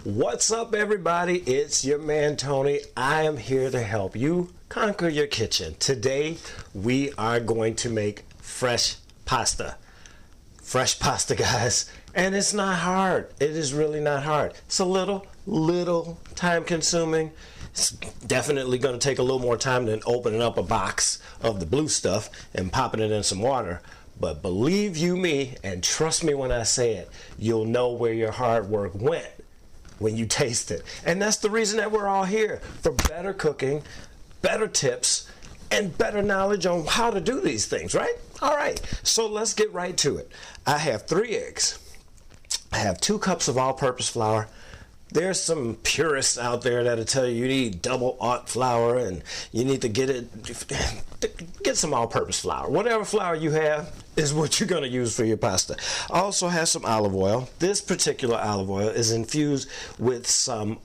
What's up, everybody? It's your man Tony. I am here to help you conquer your kitchen. Today we are going to make fresh pasta. Fresh pasta, guys, and it's not hard. It is really not hard. It's a little time consuming. It's definitely going to take a little more time than opening up a box of the blue stuff and popping it in some water. But believe you me, and trust me when I say it, you'll know where your hard work went when you taste it. And that's the reason that we're all here, for better cooking, better tips, and better knowledge on how to do these things, right? All right, so let's get right to it. I have 3 eggs. I have 2 cups of all-purpose flour. There's some purists out there that'll tell you need double aught flour and you need to get some all-purpose flour. Whatever flour you have is what you're going to use for your pasta. I also have some olive oil. This particular olive oil is infused with some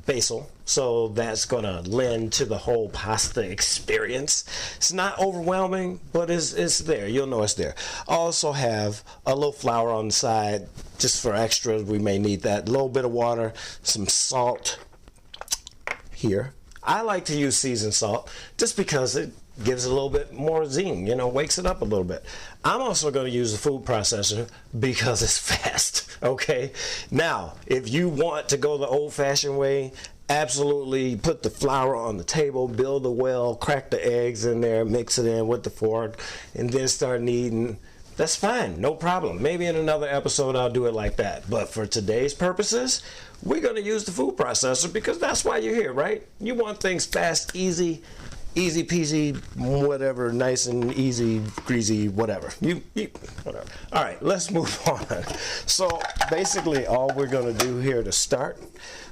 basil, so that's going to lend to the whole pasta experience. It's not overwhelming, but it's there. You'll know it's there. I also have a little flour on the side just for extra. We may need that. A little bit of water, some salt here. I like to use seasoned salt just because it gives it a little bit more zing, wakes it up a little bit. I'm also going to use the food processor because it's fast, okay? Now, if you want to go the old-fashioned way, absolutely put the flour on the table, build a well, crack the eggs in there, mix it in with the fork, and then start kneading. That's fine, no problem. Maybe in another episode I'll do it like that. But for today's purposes, we're going to use the food processor because that's why you're here, right? You want things fast, easy peasy, whatever, nice and easy, greasy, whatever. Whatever. All right, let's move on. So basically all we're going to do here to start,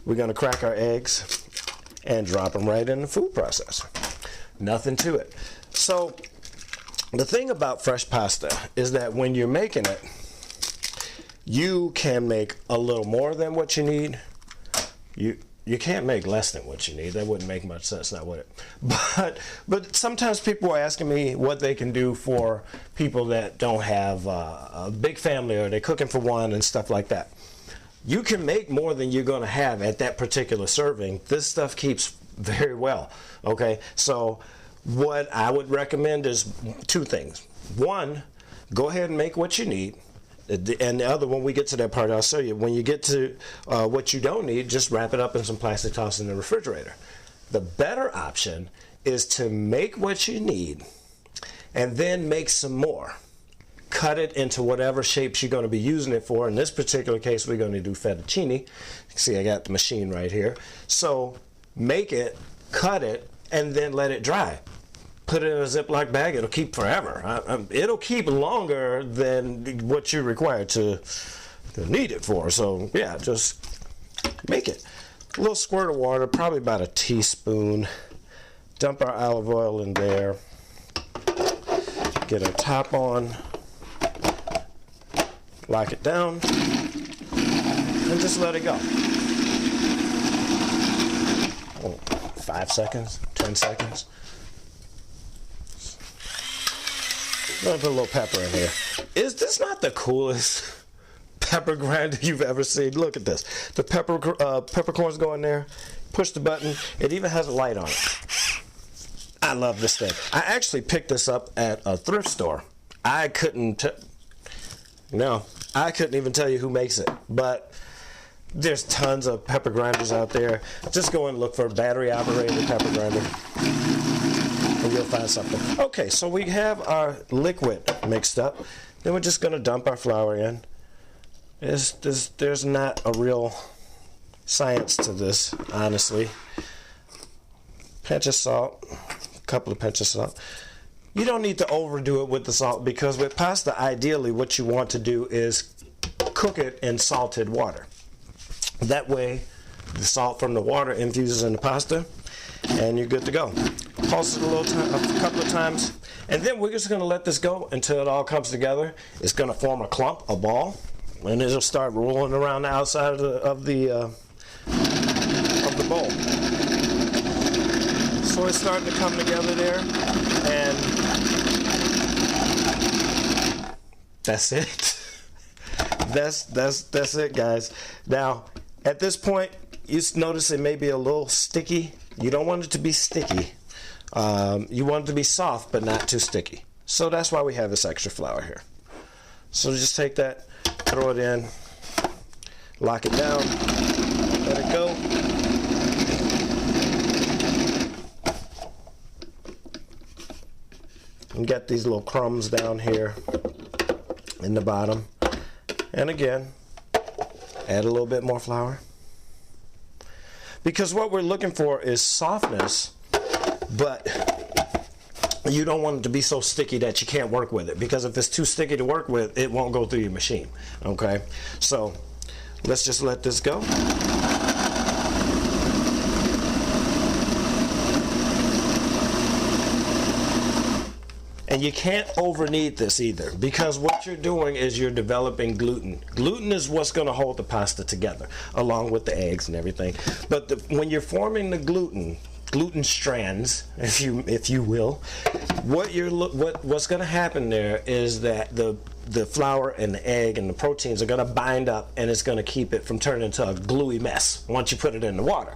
we're going to crack our eggs and drop them right in the food processor. Nothing to it. So the thing about fresh pasta is that when you're making it, you can make a little more than what you need. You can't make less than what you need. That wouldn't make much sense, now would it? But sometimes people are asking me what they can do for people that don't have a big family or they're cooking for one and stuff like that. You can make more than you're going to have at that particular serving. This stuff keeps very well, okay? So what I would recommend is 2 things. 1, go ahead and make what you need. And the other, when we get to that part, I'll show you. When you get to what you don't need, just wrap it up in some plastic, toss in the refrigerator. The better option is to make what you need and then make some more. Cut it into whatever shapes you're going to be using it for. In this particular case, we're going to do fettuccine. See, I got the machine right here. So make it, cut it, and then let it dry. Put it in a Ziploc bag. It'll keep forever. It'll keep longer than what you require to need it for. So yeah, just make it. A little squirt of water, probably about a teaspoon. Dump our olive oil in there. Get our top on. Lock it down. And just let it go. 5 seconds, 10 seconds. I'm gonna put a little pepper in here. Is this not the coolest pepper grinder you've ever seen? Look at this. The peppercorns go in there. Push the button. It even has a light on it. I love this thing. I actually picked this up at a thrift store. I couldn't even tell you who makes it, but there's tons of pepper grinders out there. Just go and look for a battery operated pepper grinder. And you'll find something. Okay, so we have our liquid mixed up. Then we're just going to dump our flour in. There's not a real science to this, honestly. Pinch of salt, a couple of pinches of salt. You don't need to overdo it with the salt because with pasta, ideally, what you want to do is cook it in salted water. That way, the salt from the water infuses in the pasta, and you're good to go. Pulse it a couple of times, and then we're just going to let this go until it all comes together. It's going to form a clump, a ball, and it'll start rolling around the outside of the bowl. So it's starting to come together there, and that's it. That's it, guys. Now, At this point, you notice it may be a little sticky. You don't want it to be sticky. You want it to be soft, but not too sticky. So that's why we have this extra flour here. So just take that, throw it in, lock it down, let it go. And get these little crumbs down here in the bottom. And again, add a little bit more flour. Because what we're looking for is softness, but you don't want it to be so sticky that you can't work with it. Because if it's too sticky to work with, it won't go through your machine. Okay, so let's just let this go. And you can't over knead this either, because what you're doing is you're developing gluten. Gluten is what's going to hold the pasta together, along with the eggs and everything. But when you're forming the gluten strands, if you will, what's going to happen there is that the flour and the egg and the proteins are going to bind up, and it's going to keep it from turning into a gluey mess once you put it in the water.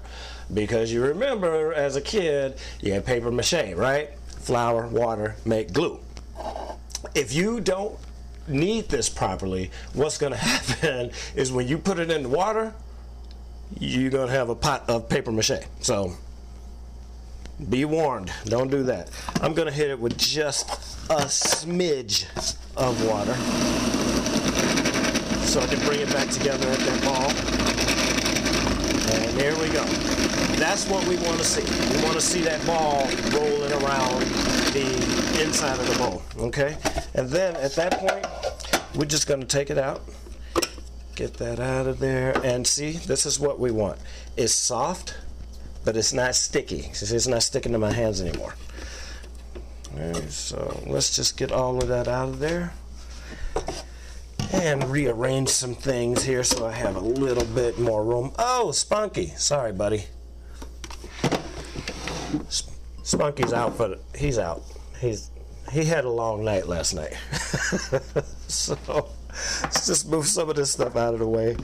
Because you remember, as a kid, you had paper mache, right? Flour, water, make glue. If you don't knead this properly, what's going to happen is when you put it in the water, you're going to have a pot of paper mache. So be warned, don't do that. I'm going to hit it with just a smidge of water so I can bring it back together at that ball. And there we go. That's what we want to see. We want to see that ball rolling around the inside of the bowl, okay? And then at that point, we're just going to take it out, get that out of there, and see, this is what we want. It's soft, but it's not sticky. It's not sticking to my hands anymore. Okay, so let's just get all of that out of there and rearrange some things here so I have a little bit more room. Oh, Spunky, sorry, buddy. Spunky's out, but he's out. He had a long night last night. So let's just move some of this stuff out of the way.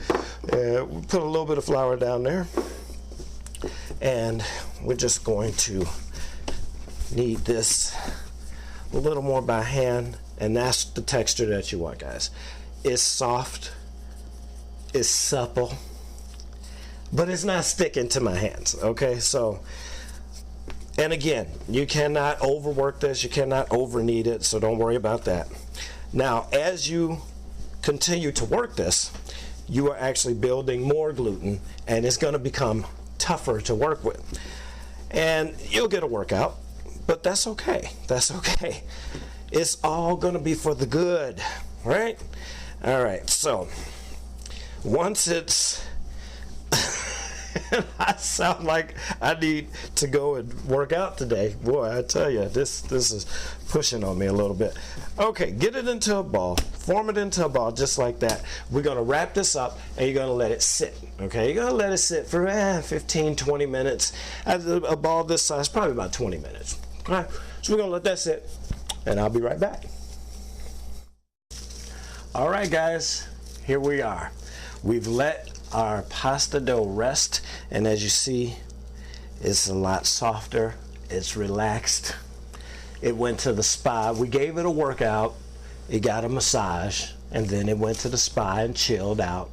We'll put a little bit of flour down there, and we're just going to knead this a little more by hand, and that's the texture that you want, guys. It's soft, it's supple, but it's not sticking to my hands, okay? So, and again, you cannot overwork this, you cannot over knead it, so don't worry about that. Now, as you continue to work this, you are actually building more gluten, and it's going to become tougher to work with. And you'll get a workout, but that's okay. That's okay. It's all going to be for the good, right? All right, so once it's I sound like I need to go and work out today. Boy, I tell you, this is pushing on me a little bit. Okay, get it into a ball. Form it into a ball just like that. We're going to wrap this up, and you're going to let it sit. Okay, you're going to let it sit for 15, 20 minutes. A ball this size, probably about 20 minutes. Okay, so we're going to let that sit, and I'll be right back. All right, guys, here we are. We've let our pasta dough rest, and as you see, it's a lot softer. It's relaxed. It went to the spa. We gave it a workout. It got a massage, and then it went to the spa and chilled out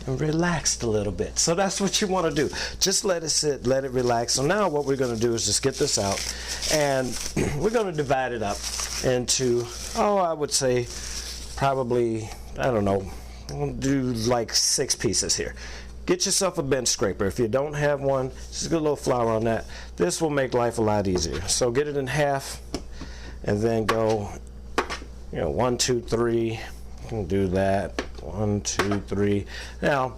and relaxed a little bit. So that's what you want to do. Just let it sit, let it relax. So now what we're going to do is just get this out, and we're going to divide it up into, I would say probably, I don't know, I'll do like 6 pieces here. Get yourself a bench scraper. If you don't have one, just get a little flour on that. This will make life a lot easier. So get it in half, and then go, 1, 2, 3. You can do that. 1, 2, 3. Now,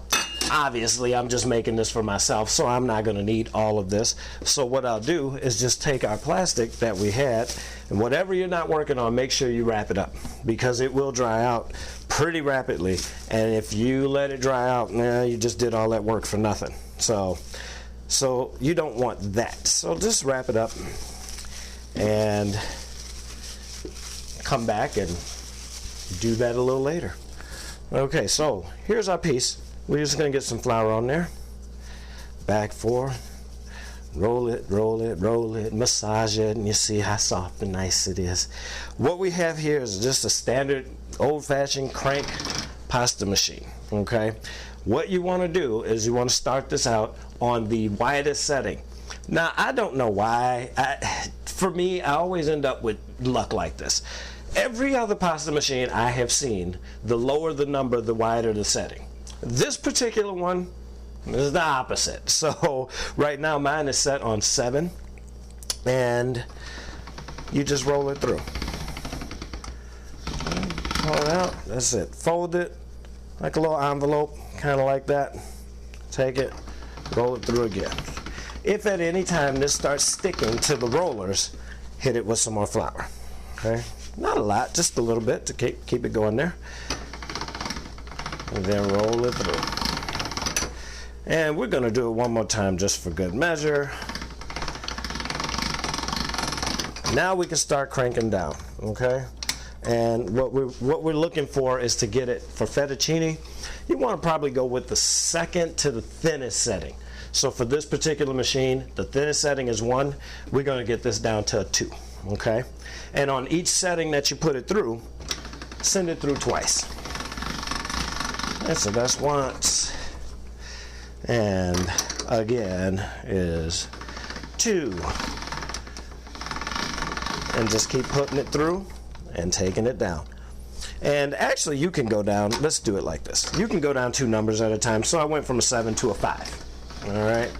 obviously, I'm just making this for myself, so I'm not going to need all of this. So what I'll do is just take our plastic that we had, and whatever you're not working on, make sure you wrap it up, because it will dry out pretty rapidly. And if you let it dry out, you just did all that work for nothing. So you don't want that. So just wrap it up and come back and do that a little later. Okay, so here's our piece. we're just gonna get some flour on there. Back forth. Roll it, roll it, roll it, massage it, and you see how soft and nice it is. What we have here is just a standard old-fashioned crank pasta machine, okay? What you want to do is you want to start this out on the widest setting. Now, I don't know why. For me, I always end up with luck like this. Every other pasta machine I have seen, the lower the number, the wider the setting. This particular one, this is the opposite. So right now mine is set on 7, and you just roll it through. Pull it out. That's it. Fold it like a little envelope, kind of like that. Take it, roll it through again. If at any time this starts sticking to the rollers, hit it with some more flour. Okay, not a lot, just a little bit to keep it going there, and then roll it through. And we're going to do it one more time just for good measure. Now we can start cranking down, okay? And what we're looking for is to get it for fettuccine. You want to probably go with the second to the thinnest setting. So for this particular machine, the thinnest setting is 1. We're going to get this down to a 2, okay? And on each setting that you put it through, send it through twice. And so that's once. And again is 2, and just keep putting it through and taking it down. And actually you can go down, let's do it like this, you can go down 2 numbers at a time. So I went from a 7 to a 5. All right,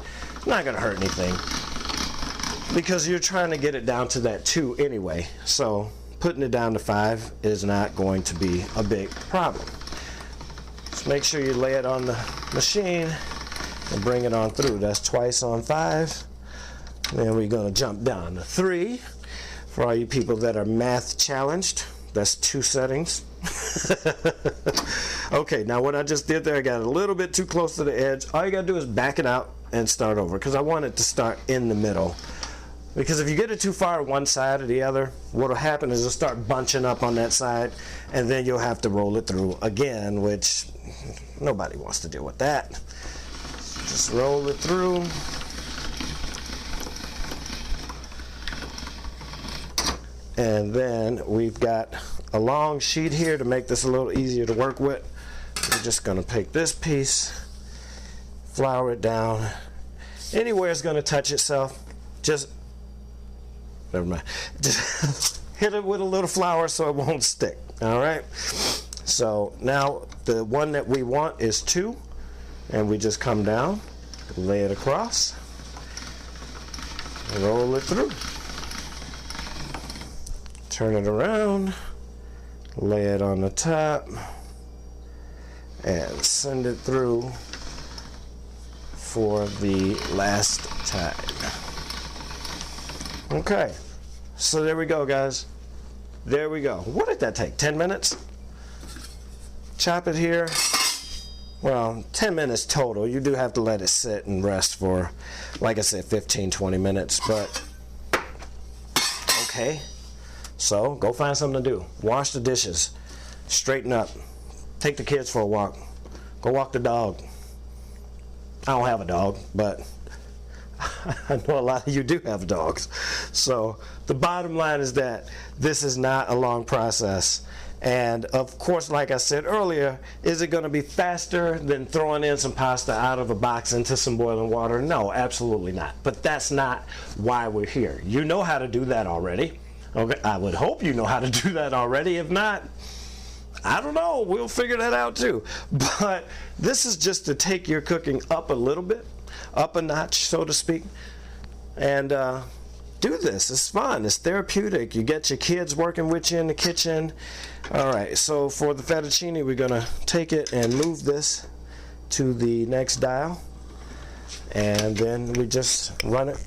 not gonna hurt anything because you're trying to get it down to that 2 anyway, so putting it down to 5 is not going to be a big problem. Just make sure you lay it on the machine and bring it on through. That's twice on 5. Then we're going to jump down to 3. For all you people that are math challenged, that's 2 settings. Okay, now what I just did there, I got a little bit too close to the edge. All you got to do is back it out and start over, because I want it to start in the middle. Because if you get it too far on one side or the other, what will happen is it'll start bunching up on that side, and then you'll have to roll it through again, which nobody wants to deal with that. Just roll it through. And then we've got a long sheet here to make this a little easier to work with. We're just going to take this piece, flour it down. Anywhere it's going to touch itself, just, never mind, just hit it with a little flour so it won't stick. All right. So now the one that we want is 2. And we just come down, lay it across, roll it through, turn it around, lay it on the top, and send it through for the last time. Okay, so there we go, guys. There we go. What did that take? 10 minutes? Chop it here. Well, 10 minutes total. You do have to let it sit and rest for, like I said, 15-20 minutes, but okay. So go find something to do. Wash the dishes, straighten up, take the kids for a walk, go walk the dog. I don't have a dog, but I know a lot of you do have dogs. So the bottom line is that this is not a long process. And of course, like I said earlier, is it going to be faster than throwing in some pasta out of a box into some boiling water? No, absolutely not. But that's not why we're here. You know how to do that already. Okay, I would hope you know how to do that already. If not, I don't know, we'll figure that out too. But this is just to take your cooking up a little bit, up a notch, so to speak, and do this. It's fun. It's therapeutic. You get your kids working with you in the kitchen. All right, so for the fettuccine, we're going to take it and move this to the next dial, and then we just run it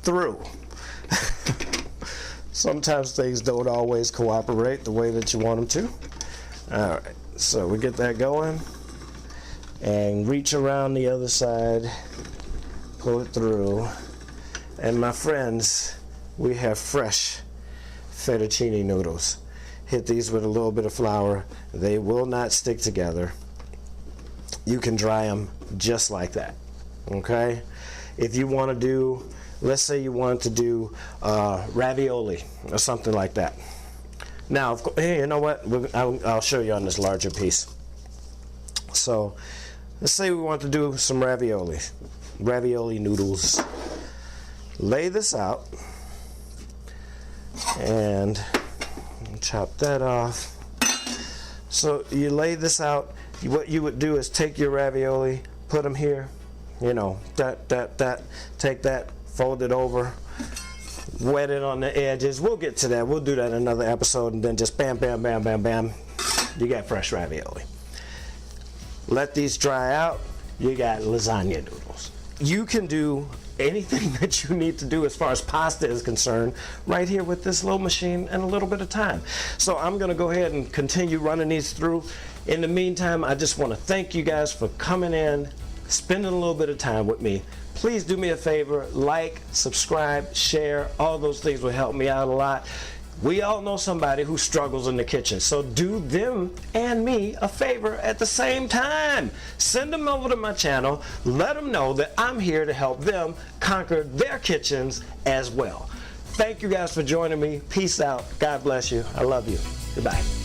through. Sometimes things don't always cooperate the way that you want them to. All right, so we get that going and reach around the other side, pull it through, and my friends, we have fresh fettuccine noodles. hit these with a little bit of flour. They will not stick together. You can dry them just like that. Okay? If you want to do, let's say you want to do ravioli or something like that. Now, hey, you know what? I'll show you on this larger piece. So, let's say we want to do some ravioli noodles. Lay this out and chop that off. So you lay this out. What you would do is take your ravioli, put them here, you know, take that, fold it over, wet it on the edges. We'll get to that. We'll do that in another episode, and then just bam, bam, bam, bam, bam. You got fresh ravioli. Let these dry out. You got lasagna noodles. You can do anything that you need to do as far as pasta is concerned right here with this little machine and a little bit of time. So I'm going to go ahead and continue running these through. In the meantime, I just want to thank you guys for coming in, spending a little bit of time with me. Please do me a favor, like, subscribe, share. All those things will help me out a lot. We all know somebody who struggles in the kitchen, so do them and me a favor at the same time. Send them over to my channel. Let them know that I'm here to help them conquer their kitchens as well. Thank you guys for joining me. Peace out. God bless you. I love you. Goodbye.